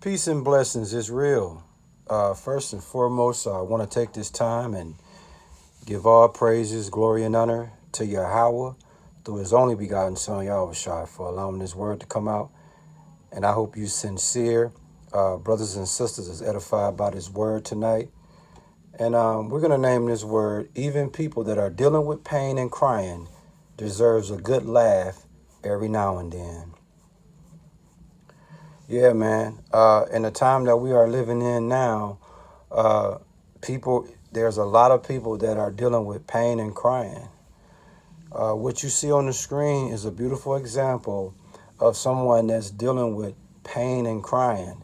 Peace and blessings is real. First and foremost, I want to take this time and give all praises, glory, and honor to Yahweh through his only begotten Son, Yahushua, for allowing this word to come out. And I hope you sincere brothers and sisters is edified by this word tonight. And we're going to name this word, even people that are dealing with pain and crying deserves a good laugh every now and then. Yeah, man. In the time that we are living in now, uh, there's a lot of people that are dealing with pain and crying. What you see on the screen is a beautiful example of someone that's dealing with pain and crying.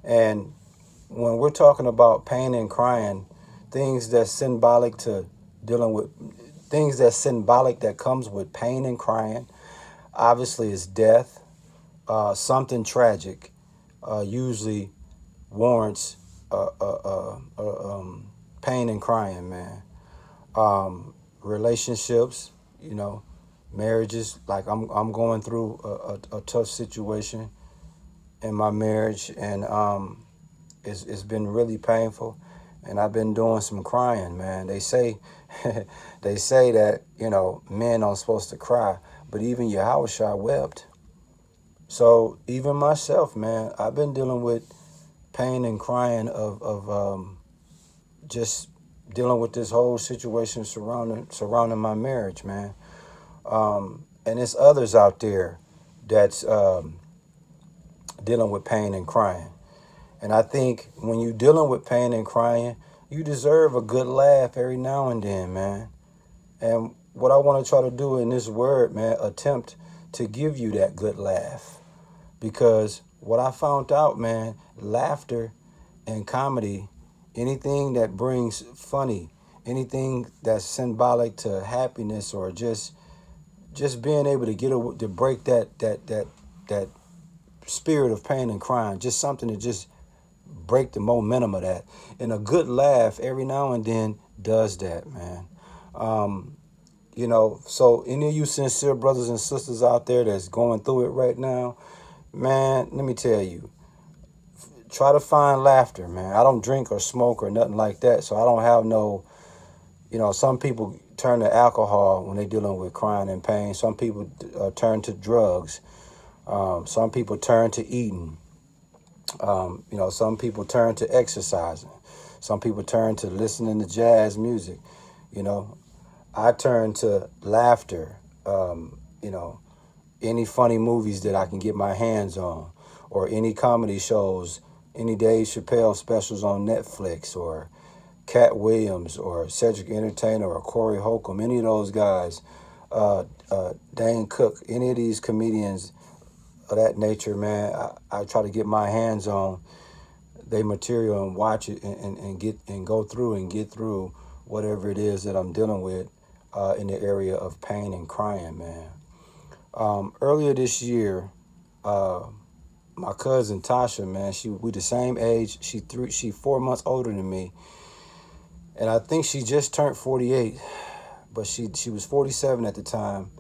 And when we're talking about pain and crying, things that's symbolic to dealing with things that's symbolic that comes with pain and crying, obviously is death, something tragic, usually warrants pain and crying, man. Relationships, you know, marriages. Like I'm going through a tough situation in my marriage, and it's been really painful, and I've been doing some crying, man. They say they say that men aren't supposed to cry, but even Yahushua wept. So even myself, man, I've been dealing with pain and crying of just dealing with this whole situation surrounding my marriage, man. And there's others out there that's dealing with pain and crying. And I think when you're dealing with pain and crying, you deserve a good laugh every now and then, man. And what I want to try to do in this word, man, attempt to give you that good laugh. Because what I found out, man, laughter and comedy, anything that brings funny, anything that's symbolic to happiness or just being able to to break that spirit of pain and crying, just something to just break the momentum of that. And a good laugh every now and then does that, man. Um, so any of you sincere brothers and sisters out there that's going through it right now, man, let me tell you, try to find laughter, man. I don't drink or smoke or nothing like that, so I don't have no, some people turn to alcohol when they're dealing with crying and pain. Some people turn to drugs. Some people turn to eating. Some people turn to exercising. Some people turn to listening to jazz music. You know, I turn to laughter. Any funny movies that I can get my hands on, or any comedy shows, any Dave Chappelle specials on Netflix, or Cat Williams, or Cedric Entertainer, or Corey Holcomb, any of those guys, Dane Cook, any of these comedians of that nature, man, I try to get my hands on their material and watch it and get and go through and get through whatever it is that I'm dealing with in the area of pain and crying, man. Earlier this year, uh, my cousin Tasha, man, we the same age. She 4 months older than me, and I think she just turned 48, but she was 47 at the time.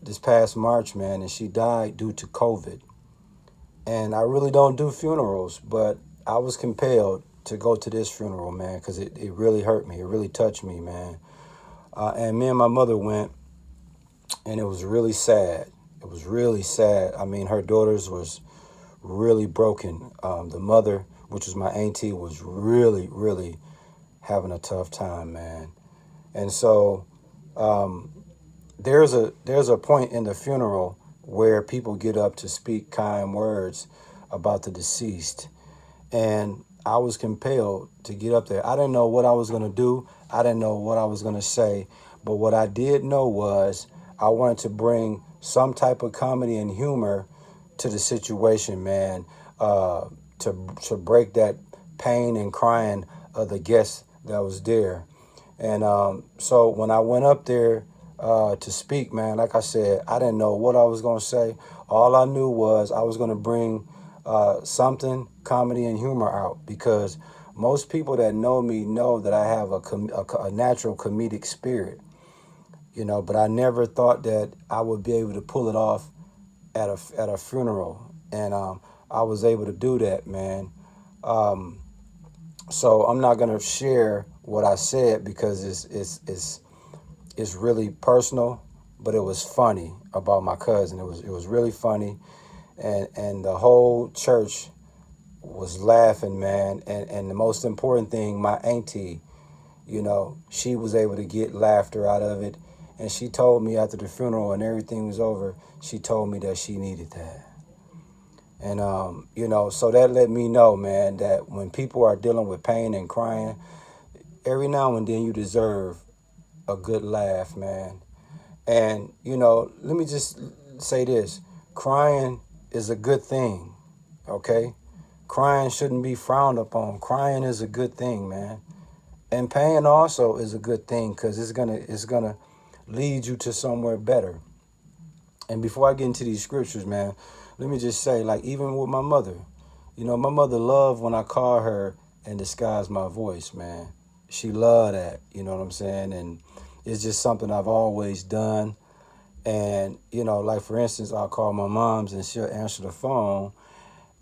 This past March, man, and she died due to COVID. And I really don't do funerals, but I was compelled to go to this funeral, man, because it really hurt me. It really touched me, man. And me and my mother went, and it was really sad. It was really sad. I mean, her daughters was really broken. The mother, which was my auntie, was really, really having a tough time, man. And so there's a point in the funeral where people get up to speak kind words about the deceased, and I was compelled to get up there. I didn't know what I was going to do. I didn't know what I was going to say. But what I did know was I wanted to bring some type of comedy and humor to the situation, man, to break that pain and crying of the guests that was there. And so when I went up there to speak, man, like I said, I didn't know what I was going to say. All I knew was I was going to bring something comedy and humor out, because most people that know me know that I have a natural comedic spirit, but I never thought that I would be able to pull it off at a funeral. And I was able to do that, man. Um, so I'm not gonna share what I said because it's really personal, but it was funny about my cousin. It was really funny, and the whole church was laughing, man. And the most important thing, my auntie, she was able to get laughter out of it. And she told me after the funeral and everything was over, she told me that she needed that. And, so that let me know, man, that when people are dealing with pain and crying, every now and then you deserve a good laugh, man. And, let me just say this, crying is a good thing, okay? Crying shouldn't be frowned upon. Crying is a good thing, man. And pain also is a good thing because it's gonna lead you to somewhere better. And before I get into these scriptures, man, let me just say, like, even with my mother, my mother loved when I call her and disguise my voice, man. She loved that, you know what I'm saying? And it's just something I've always done. And, like for instance, I'll call my mom's and she'll answer the phone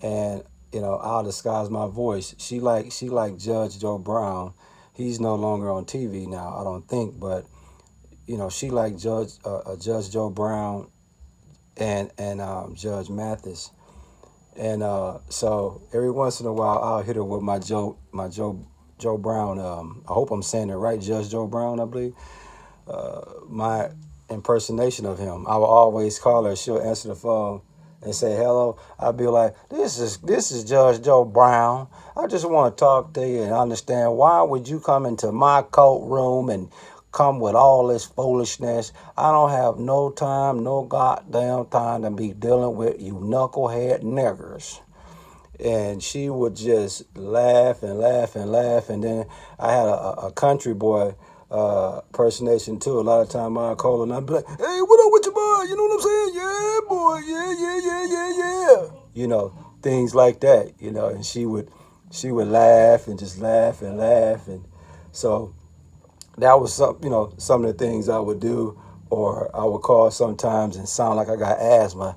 and, I'll disguise my voice. She like Judge Joe Brown. He's no longer on TV now, I don't think, but she like Judge Joe Brown and Judge Mathis. And so every once in a while, I'll hit her with my Joe Brown. I hope I'm saying it right, Judge Joe Brown, I believe. My impersonation of him. I will always call her. She'll answer the phone and say hello. I'll be like, "This is Judge Joe Brown. I just want to talk to you and understand why would you come into my courtroom and come with all this foolishness. I don't have no time, no goddamn time to be dealing with you knucklehead niggers." And she would just laugh and laugh and laugh. And then I had a country boy impersonation too. A lot of time I call her and I'd be like, "Hey, what up with your boy? You know what I'm saying? Yeah, boy, yeah, yeah, yeah, yeah, yeah." Things like that. And she would laugh and just laugh and laugh. And so that was some of the things I would do. Or I would call sometimes and sound like I got asthma.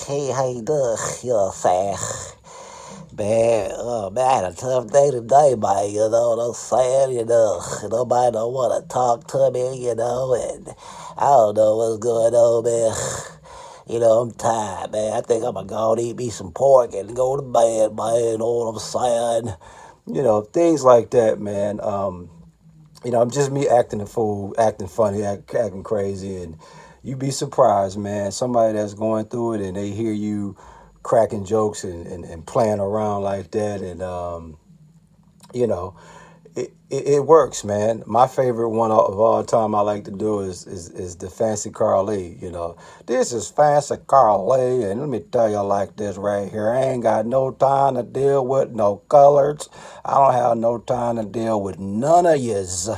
"Hey, how you doing? You're fast. Man, I had a tough day today, man, you know what I'm saying? Nobody don't want to talk to me, and I don't know what's going on, man. I'm tired, man. I think I'm going to go and eat me some pork and go to bed, man, you know what I'm saying? Things like that, man. Just me acting a fool, acting funny, acting crazy, and you'd be surprised, man. Somebody that's going through it and they hear you cracking jokes and playing around like that, and you know, it works, man. My favorite one of all time I like to do is the Fancy Carly. This is Fancy Carly, and let me tell you like this right here. I ain't got no time to deal with no colors. I don't have no time to deal with none of yous.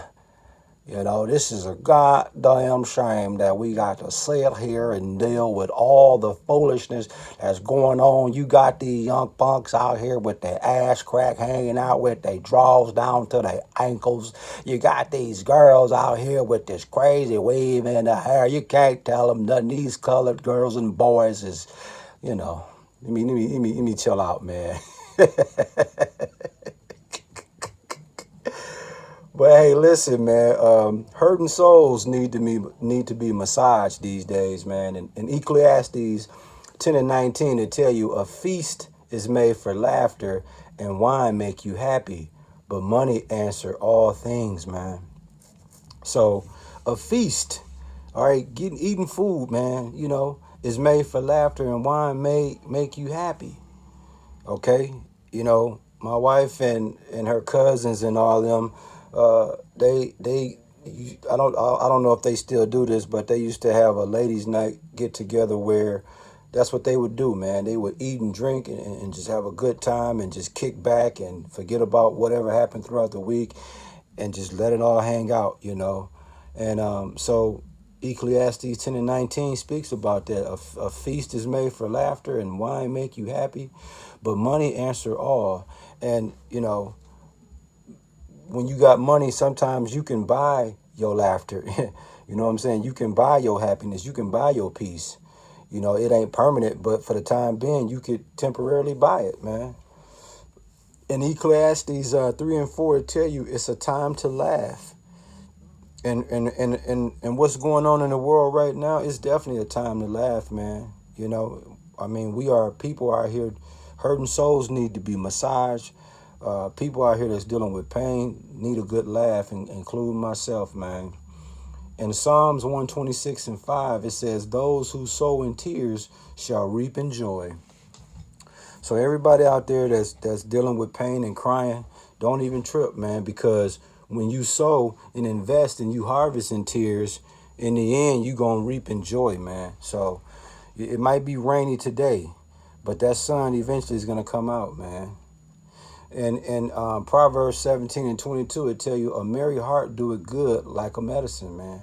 This is a goddamn shame that we got to sit here and deal with all the foolishness that's going on. You got these young punks out here with their ass crack hanging out with their drawers down to their ankles. You got these girls out here with this crazy weave in their hair. You can't tell them nothing. These colored girls and boys is, let me chill out, man. But hey, listen, man. Hurting souls need to be massaged these days, man. And in Ecclesiastes 10:19, they tell you a feast is made for laughter, and wine make you happy, but money answer all things, man. So a feast, all right, eating food, man. Is made for laughter, and wine may make you happy. Okay, my wife and her cousins and all them, they I don't know if they still do this, but they used to have a ladies' night get together where that's what they would do, man. They would eat and drink and just have a good time and just kick back and forget about whatever happened throughout the week and just let it all hang out. And so Ecclesiastes 10:19 speaks about that. A feast is made for laughter and wine make you happy, but money answer all. And, when you got money, sometimes you can buy your laughter. You know what I'm saying? You can buy your happiness. You can buy your peace. You know, it ain't permanent, but for the time being, you could temporarily buy it, man. In Ecclesiastes 3 and 4, it tell you it's a time to laugh. And what's going on in the world right now, it's definitely a time to laugh, man. You know, I mean, we are people out here hurting souls need to be massaged. People out here that's dealing with pain need a good laugh, including myself, man. In Psalms 126 and 5, it says, those who sow in tears shall reap in joy. So everybody out there that's dealing with pain and crying, don't even trip, man, because when you sow and invest and you harvest in tears, in the end, you're going to reap in joy, man. So it might be rainy today, but that sun eventually is going to come out, man. And in Proverbs 17 and 22, it tell you a merry heart do it good like a medicine, man.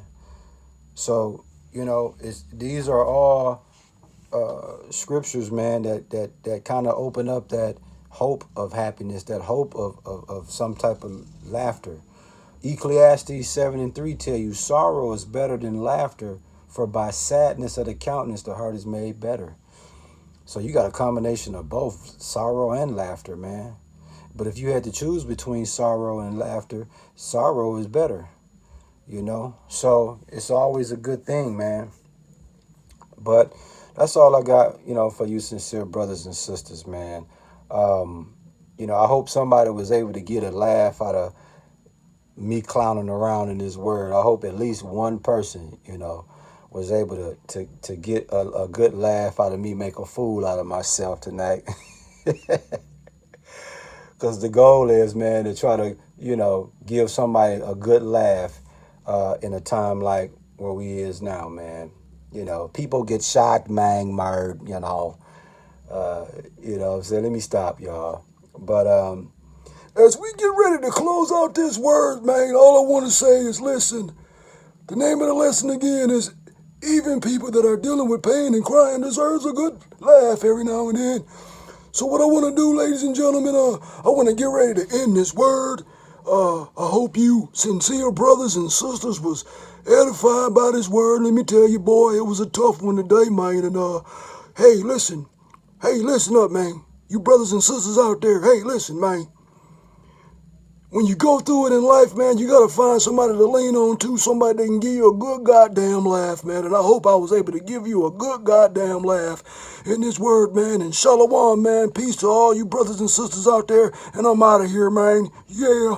So, you know, these are all scriptures, man, that kind of open up that hope of happiness, that hope of some type of laughter. Ecclesiastes 7 and 3 tell you sorrow is better than laughter, for by sadness of the countenance the heart is made better. So you got a combination of both sorrow and laughter, man. But if you had to choose between sorrow and laughter, sorrow is better, you know. So it's always a good thing, man. But that's all I got, you know, for you sincere brothers and sisters, man. You know, I hope somebody was able to get a laugh out of me clowning around in this word. I hope at least one person, you know, was able to get a good laugh out of me make a fool out of myself tonight. Because the goal is, man, to try to, you know, give somebody a good laugh in a time like where we is now, man. You know, people get shot, man, murdered, you know. So let me stop, y'all. But as we get ready to close out this word, man, all I want to say is listen. The name of the lesson again is even people that are dealing with pain and crying deserves a good laugh every now and then. So what I want to do, ladies and gentlemen, I want to get ready to end this word. I hope you sincere brothers and sisters was edified by this word. Let me tell you, boy, it was a tough one today, man. And hey, listen up, man. You brothers and sisters out there, hey, listen, man. When you go through it in life, man, you got to find somebody to lean on to, somebody that can give you a good goddamn laugh, man. And I hope I was able to give you a good goddamn laugh in this word, man. And shalom, man. Peace to all you brothers and sisters out there. And I'm out of here, man. Yeah.